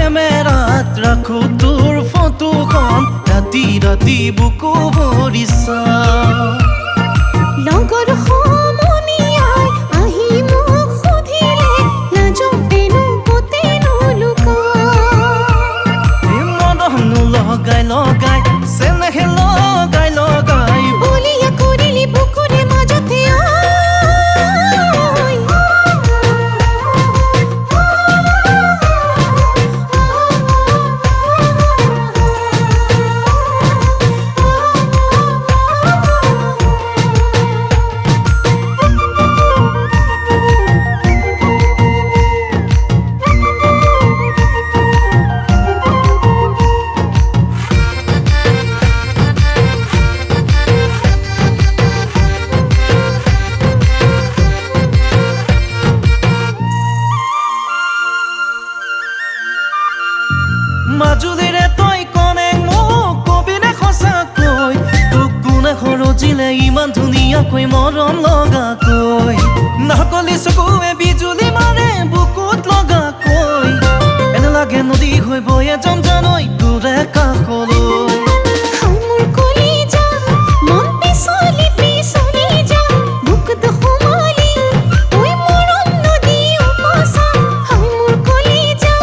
কেমেৰাত ৰাখো তোৰ ফটোখন ৰাতি ৰাতি বুকু ভৰিছা লগৰ সমনীয়াই আহি মোক সুধিলে লাজতেনো কতেনো লুকাই মৰমনো লগাই লগাই চেনেহে লগাই লগাই বলিয়া কৰিলি বুকুৰে মাজতে মাজুলীৰে তই কনে মোক কবিনে সঁচাকৈ তোক কোনে সৰজিলে ইমান ধুনীয়াকৈ মৰম লগাকৈ নাকলি চকুৱে বিজুলী মাৰে বুকুত লগাকৈ এনে লাগে নদী হৈ বয়ে জমজানৈ তোৰে কাষলৈ মোৰ কলিজা মন পিছলি পিছলি যা বুকুত সোমালি ঐ মৰম নদী উপচা মোৰ কলিজা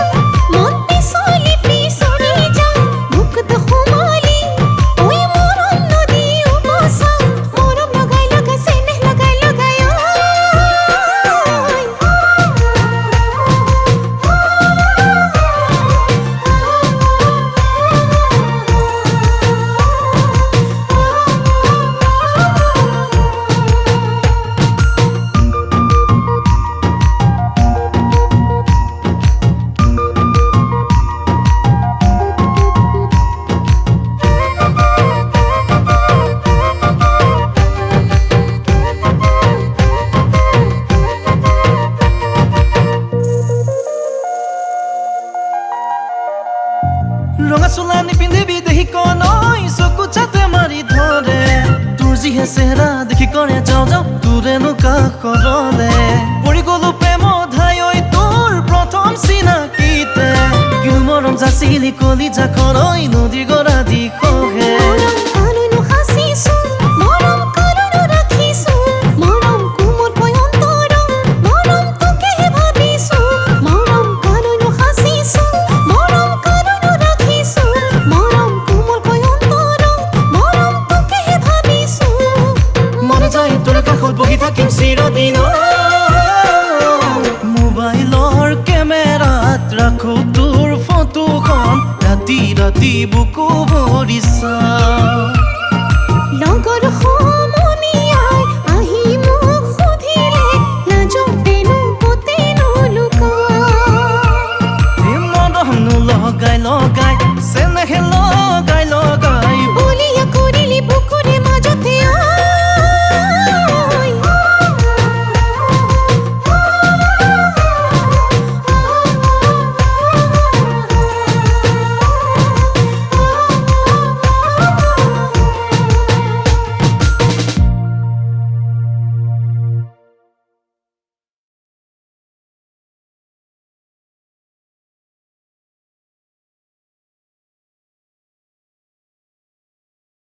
মন পিছলি পিছলি যা বুকুত সোমালি ঐ মৰম নদী উপচা মৰম লগাই লগাই চেনেহ লগাই লগাই ৰঙা চোলা নিপিন্ধিবি দেখি কনৈ চকু চাতে মাৰি ধৰে তোৰ যিহে চেহেৰা দেখি কৰে যাওঁ যাওঁ তোৰেনো কাষৰলে পৰি গলো প্ৰেম ধাই ঐ তোৰ প্ৰথম চিনাকিতে কিনো মৰম যাচিলি কলিজাখনৈ নদীৰ গৰা দিশহে কালৈনো সাঁচিছো মৰম কালৈনো ৰাখিছো মৰম কোমলকৈ অন্তৰত মৰম তোকেহে ভাবিছো মৰম কালৈনো সাঁচিছো মৰম কালৈনো ৰাখিছো মৰম কোমলকৈ অন্তৰত মৰম তোকেহে ভাবিছো মন যায় তোৰ কাষত বহি থাকিম চিৰদিনলৈ মোবাইলৰ কেমেৰাত ৰাখো তোৰ ফটোখন ৰাতি ৰাতি বুকু ভৰিছা লগৰ সমনীয়াই আহি মোক সুধিলে লাজতেনো কতেনো লুকাই মৰমনো লগাই লগাই